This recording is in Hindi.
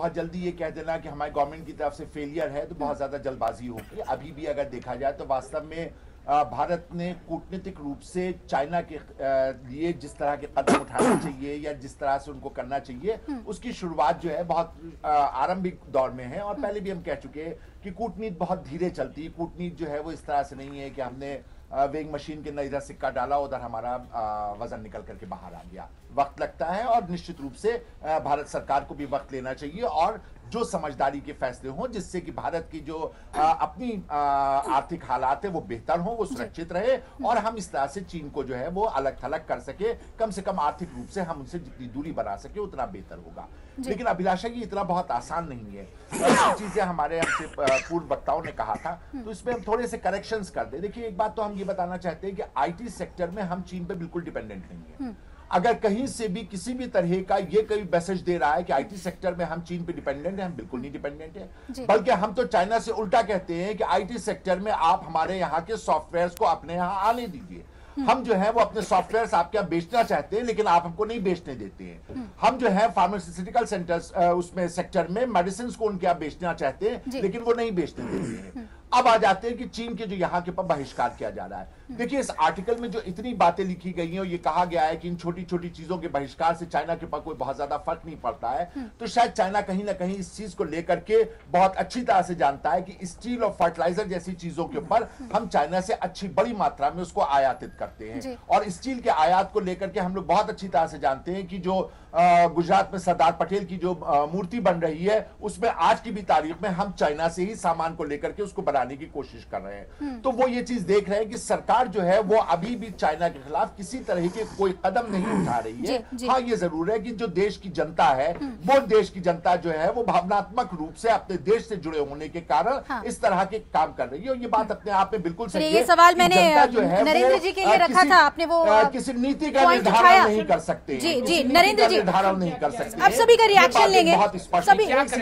बहुत जल्दी ये कह देना कि हमारी गवर्नमेंट की तरफ से फेलियर है तो बहुत ज्यादा जल्दबाजी होगी। अभी भी अगर देखा जाए तो वास्तव में भारत ने कूटनीतिक रूप से चाइना के लिए जिस तरह के कदम उठाना चाहिए या जिस तरह से उनको करना चाहिए, उसकी शुरुआत जो है बहुत आरंभिक दौर में है। और पहले भी हम कह चुके हैं कि कूटनीति बहुत धीरे चलती है। कूटनीति जो है वो इस तरह से नहीं है कि हमने वेइंग मशीन के अंदर इधर सिक्का डाला, उधर हमारा वजन निकल करके बाहर आ गया। वक्त लगता है और निश्चित रूप से भारत सरकार को भी वक्त लेना चाहिए और जो समझदारी के फैसले हों जिससे कि भारत की जो अपनी आर्थिक हालात है वो बेहतर हो, वो सुरक्षित रहे और हम इस तरह से चीन को जो है वो अलग थलग कर सके। कम से कम आर्थिक रूप से हम उनसे जितनी दूरी बना सके उतना बेहतर होगा। लेकिन अभिलाषा ये इतना बहुत आसान नहीं है। ऐसी चीजें हमारे हमसे पूर्व वक्ताओं ने कहा था, तो इसमें हम थोड़े से करेक्शंस कर दे। देखिए, एक बात तो हम ये बताना चाहते हैं कि आईटी सेक्टर में हम चीन पे बिल्कुल डिपेंडेंट नहीं है। अगर कहीं से भी किसी भी तरह का ये कोई मैसेज दे रहा है कि आईटी सेक्टर में हम चीन पे डिपेंडेंट हैं, हम बिल्कुल नहीं डिपेंडेंट है। बल्कि हम तो चाइना से उल्टा कहते हैं कि आईटी सेक्टर में आप हमारे यहाँ के सॉफ्टवेयर्स को अपने यहाँ आने दीजिए। हम जो है वो अपने सॉफ्टवेयर आपके यहाँ बेचना चाहते हैं लेकिन आप हमको नहीं बेचने देते हैं। हम जो है फार्मास्यूटिकल सेंटर्स उसमें सेक्टर में मेडिसिन को उनके यहाँ बेचना चाहते हैं लेकिन वो नहीं बेचने देते हैं। अब आ जाते हैं कि चीन के जो यहाँ के पर बहिष्कार किया जा रहा है। देखिए, इस आर्टिकल में जो इतनी बातें लिखी गई हैं और ये कहा गया है कि इन छोटी छोटी चीजों के बहिष्कार से चाइना के पर कोई बहुत ज्यादा फर्क नहीं पड़ता है, तो शायद चाइना कहीं ना कहीं इस चीज को लेकर के बहुत अच्छी तरह से जानता है कि स्टील और फर्टिलाइजर जैसी चीजों के ऊपर हम चाइना से अच्छी बड़ी मात्रा में उसको आयातित करते हैं। और स्टील के आयात को लेकर के हम लोग बहुत अच्छी तरह से जानते हैं कि जो गुजरात में सरदार पटेल की जो मूर्ति बन रही है उसमें आज की भी तारीख में हम चाइना से ही सामान को लेकर के उसको बनाने की कोशिश कर रहे हैं। तो वो ये चीज देख रहे हैं कि सरकार जो है वो अभी भी चाइना के खिलाफ किसी तरह के कोई कदम नहीं उठा रही है। हाँ, ये जरूर है कि जो देश की जनता है वो देश की जनता जो है वो भावनात्मक रूप से अपने देश से जुड़े होने के कारण इस तरह के काम कर रही है। और ये बात अपने आप में बिल्कुल सही है। ये सवाल मैंने नरेंद्र जी के लिए रखा था, आपने वो किसी नीति का निर्धारण नहीं कर सकते। जी नरेंद्र जी निर्धारण नहीं कर सकते। अब सभी का रिएक्शन लेंगे। बहुत स्पष्ट